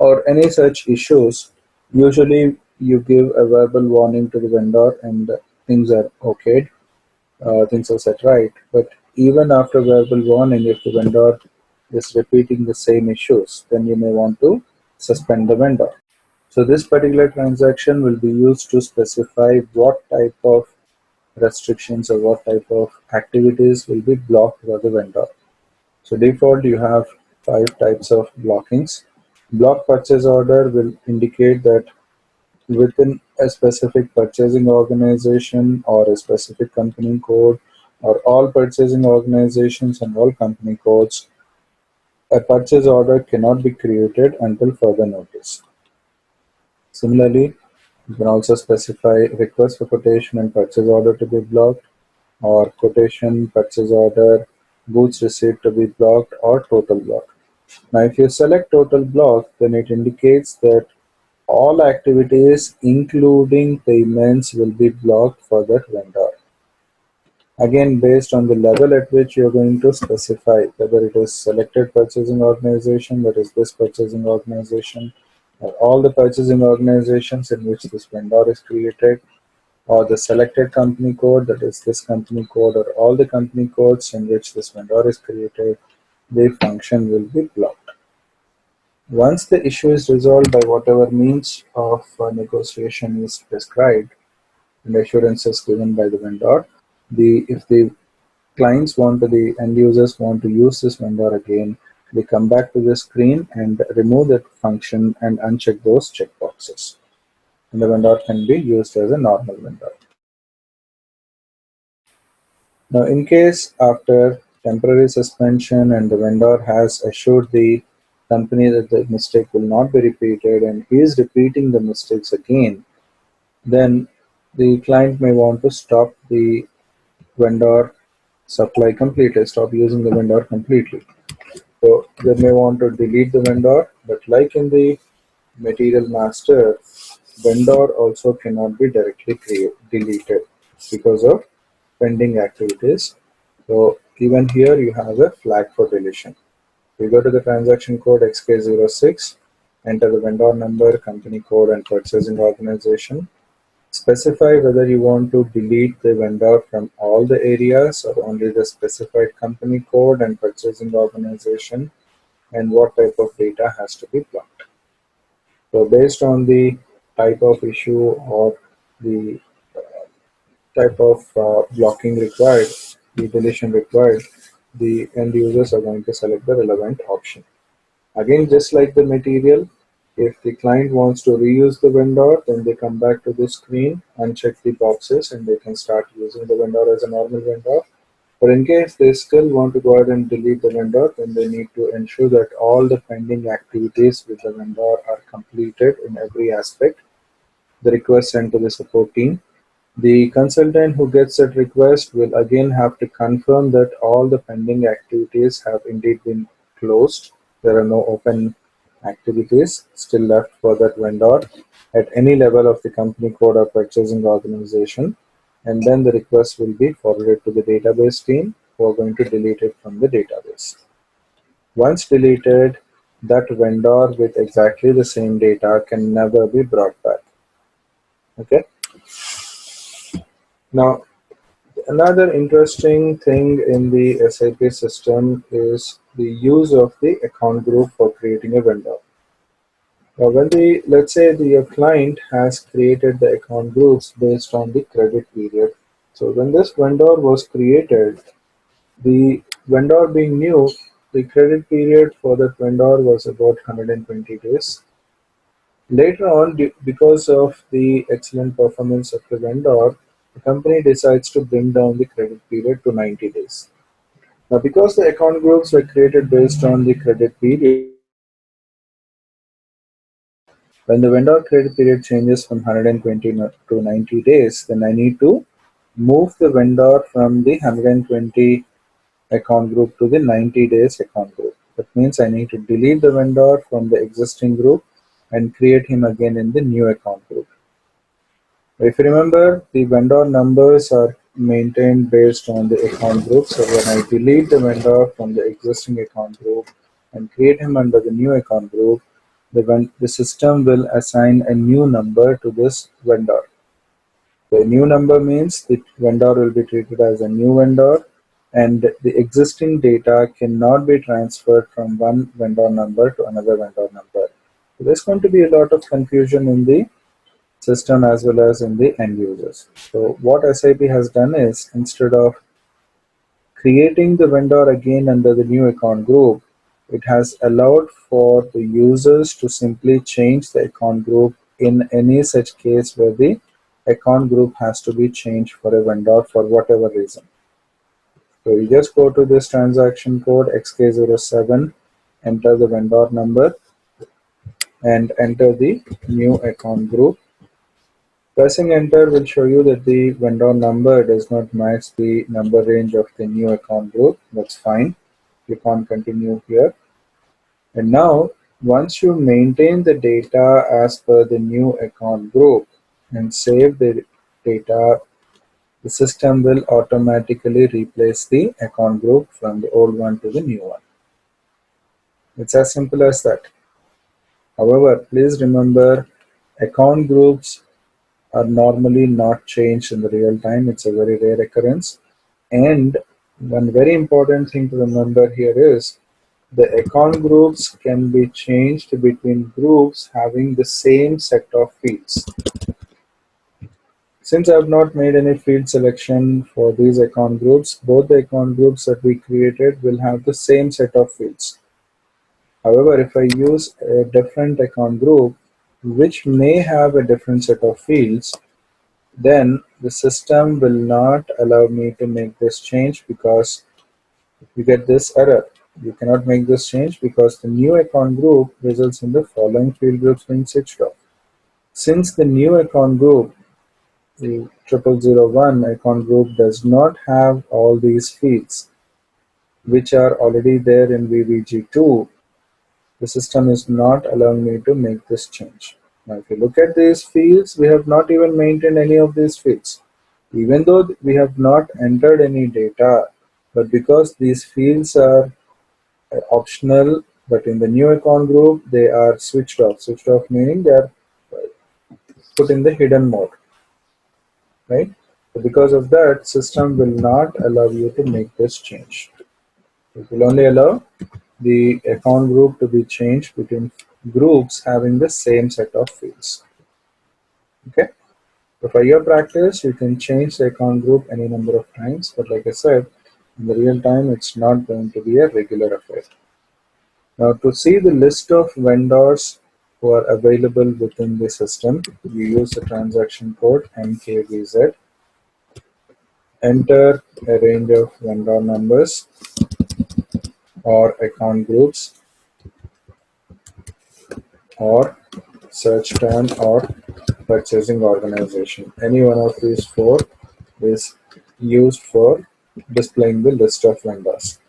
or any such issues, usually you give a verbal warning to the vendor and things are okay, things are set right. But even after verbal warning, if the vendor is repeating the same issues, then you may want to suspend the vendor. So this particular transaction will be used to specify what type of restrictions or what type of activities will be blocked by the vendor. So default you have 5 types of blockings. Block purchase order will indicate that within a specific purchasing organization or a specific company code or all purchasing organizations and all company codes, a purchase order cannot be created until further notice. Similarly, you can also specify request for quotation and purchase order to be blocked, or quotation, purchase order, goods receipt to be blocked, or total block. Now, if you select total block, then it indicates that all activities, including payments, will be blocked for that vendor. Again, based on the level at which you're going to specify whether it is selected purchasing organization, that is this purchasing organization, or all the purchasing organizations in which this vendor is created, or the selected company code, that is this company code, or all the company codes in which this vendor is created, the function will be blocked. Once the issue is resolved by whatever means of negotiation is prescribed and assurances given by the vendor, if the clients want to, the end users want to use this vendor again, they come back to the screen and remove that function and uncheck those checkboxes. And the vendor can be used as a normal vendor. Now, in case after temporary suspension and the vendor has assured the company that the mistake will not be repeated and he is repeating the mistakes again, then the client may want to stop the vendor supply completely, stop using the vendor completely. So they may want to delete the vendor, but like in the material master, vendor also cannot be directly deleted because of pending activities. So even here you have a flag for deletion. You go to the transaction code XK06, enter the vendor number, company code, and purchasing organization. Specify whether you want to delete the vendor from all the areas or only the specified company code and purchasing organization, and what type of data has to be blocked. So based on the type of issue or the type of blocking required, the deletion required, the end users are going to select the relevant option. Again, just like the material, if the client wants to reuse the vendor, then they come back to the screen, uncheck the boxes, and they can start using the vendor as a normal vendor. But in case they still want to go ahead and delete the vendor, then they need to ensure that all the pending activities with the vendor are completed in every aspect. The request sent to the support team. The consultant who gets that request will again have to confirm that all the pending activities have indeed been closed. There are no open activities still left for that vendor at any level of the company code or purchasing organization. And then the request will be forwarded to the database team who are going to delete it from the database. Once deleted, that vendor with exactly the same data can never be brought back. Okay. Now, another interesting thing in the SAP system is the use of the account group for creating a vendor. Now, let's say your client has created the account groups based on the credit period. So when this vendor was created, the vendor being new, the credit period for that vendor was about 120 days. Later on, because of the excellent performance of the vendor, the company decides to bring down the credit period to 90 days. Now, because the account groups were created based on the credit period, when the vendor credit period changes from 120 to 90 days, then I need to move the vendor from the 120 account group to the 90 days account group. That means I need to delete the vendor from the existing group and create him again in the new account group. If you remember, the vendor numbers are maintained based on the account group. So when I delete the vendor from the existing account group and create him under the new account group, the system will assign a new number to this vendor. The new number means the vendor will be treated as a new vendor, and the existing data cannot be transferred from one vendor number to another vendor number. So there's going to be a lot of confusion in the system as well as in the end users. So what SAP has done is, instead of creating the vendor again under the new account group, it has allowed for the users to simply change the account group in any such case where the account group has to be changed for a vendor for whatever reason. So you just go to this transaction code XK07, enter the vendor number, and enter the new account group. Pressing enter will show you that the vendor number does not match the number range of the new account group. That's fine. Click on continue here. And now, once you maintain the data as per the new account group and save the data, the system will automatically replace the account group from the old one to the new one. It's as simple as that. However, please remember, account groups are normally not changed in the real time. It's a very rare occurrence. And one very important thing to remember here is the account groups can be changed between groups having the same set of fields. Since I have not made any field selection for these account groups, both the account groups that we created will have the same set of fields. However, if I use a different account group which may have a different set of fields, then the system will not allow me to make this change, because you get this error. You cannot make this change because the new account group results in the following field groups being switched off. Since the new account group, the 0001 account group, does not have all these fields which are already there in VBG2, the system is not allowing me to make this change. Now, if you look at these fields, we have not even maintained any of these fields. Even though we have not entered any data, but because these fields are optional, but in the new account group, they are switched off. Switched off meaning they are put in the hidden mode, right? So because of that, system will not allow you to make this change. It will only allow the account group to be changed between groups having the same set of fields. Okay. So for your practice, you can change the account group any number of times, but like I said, in the real time, it's not going to be a regular affair. Now, to see the list of vendors who are available within the system, you use the transaction code MKVZ, enter a range of vendor numbers or account groups or search term or purchasing organization. Any one of these four is used for displaying the list of vendors.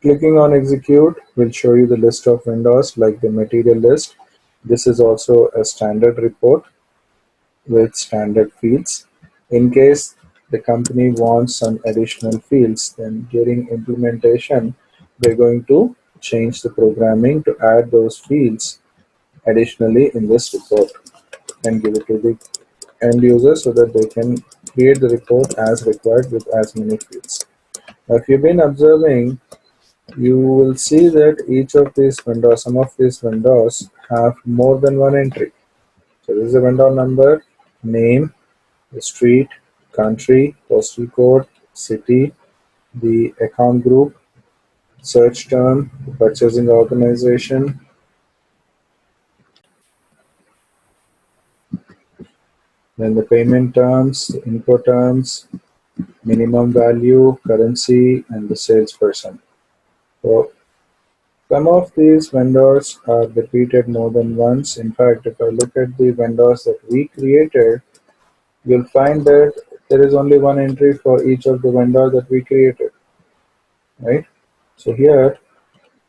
Clicking on execute will show you the list of vendors like the material list. This is also a standard report with standard fields. In case the company wants some additional fields, then during implementation, they're going to change the programming to add those fields additionally in this report and give it to the end user so that they can create the report as required with as many fields. Now, if you've been observing, you will see that each of these vendors, some of these vendors have more than one entry. So this is the vendor number, name, the street, country, postal code, city, the account group, search term, purchasing organization, then the payment terms, the info terms, minimum value, currency, and the salesperson. So some of these vendors are repeated more than once. In fact, if I look at the vendors that we created, you'll find that there is only one entry for each of the vendors that we created, right? So here,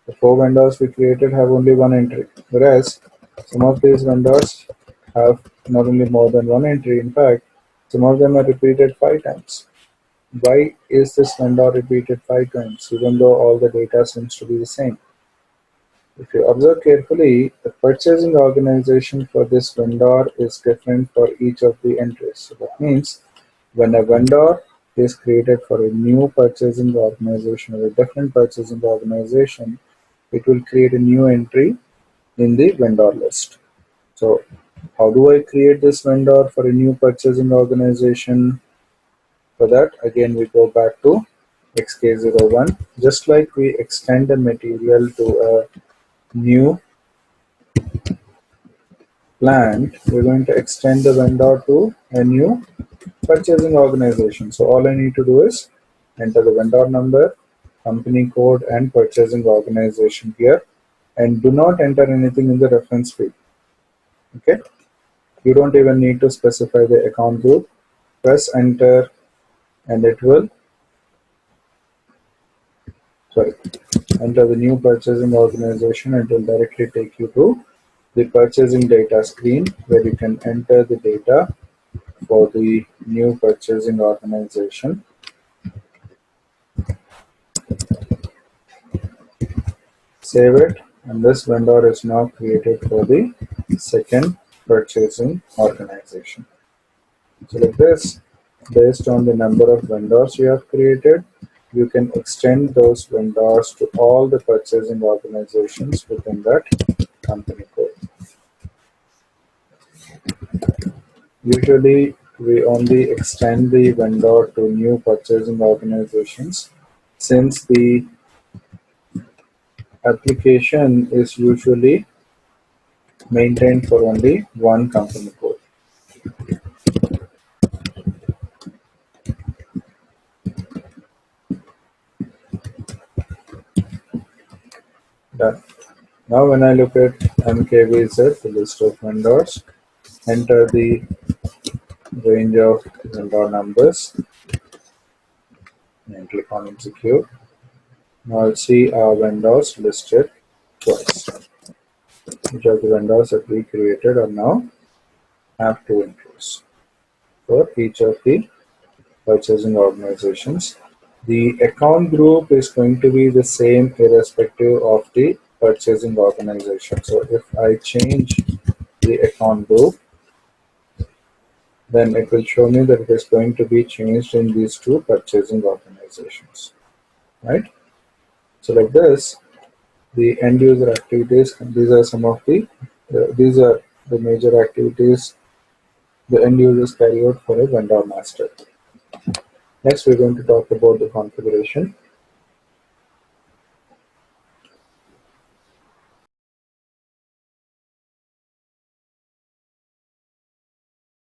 the four vendors we created have only one entry, whereas some of these vendors have not only more than one entry, in fact, some of them are repeated 5 times. Why is this vendor repeated 5 times, even though all the data seems to be the same? If you observe carefully, the purchasing organization for this vendor is different for each of the entries. So that means when a vendor is created for a new purchasing organization or a different purchasing organization, it will create a new entry in the vendor list. So how do I create this vendor for a new purchasing organization? For that, again, we go back to xk01. Just like we extend a material to a new plant, we're going to extend the vendor to a new purchasing organization. So all I need to do is enter the vendor number, company code, and purchasing organization here, and do not enter anything in the reference field. Okay, you don't even need to specify the account group. Press enter, and it will, sorry, enter the new purchasing organization, and it will directly take you to the purchasing data screen where you can enter the data for the new purchasing organization. Save it, and this vendor is now created for the second purchasing organization. So like this, based on the number of vendors you have created, you can extend those vendors to all the purchasing organizations within that company code. Usually, we only extend the vendor to new purchasing organizations since the application is usually maintained for only one company code. Done. Now when I look at MKVZ, the list of vendors, enter the range of vendor numbers and click on execute. Now I'll see our vendors listed twice. Each of the vendors that we created are now have two entries for each of the purchasing organizations. The account group is going to be the same irrespective of the purchasing organization. So if I change the account group, then it will show me that it is going to be changed in these two purchasing organizations, right? So like this, the end user activities, these are some of these are the major activities the end users carry out for a vendor master. Next, we're going to talk about the configuration.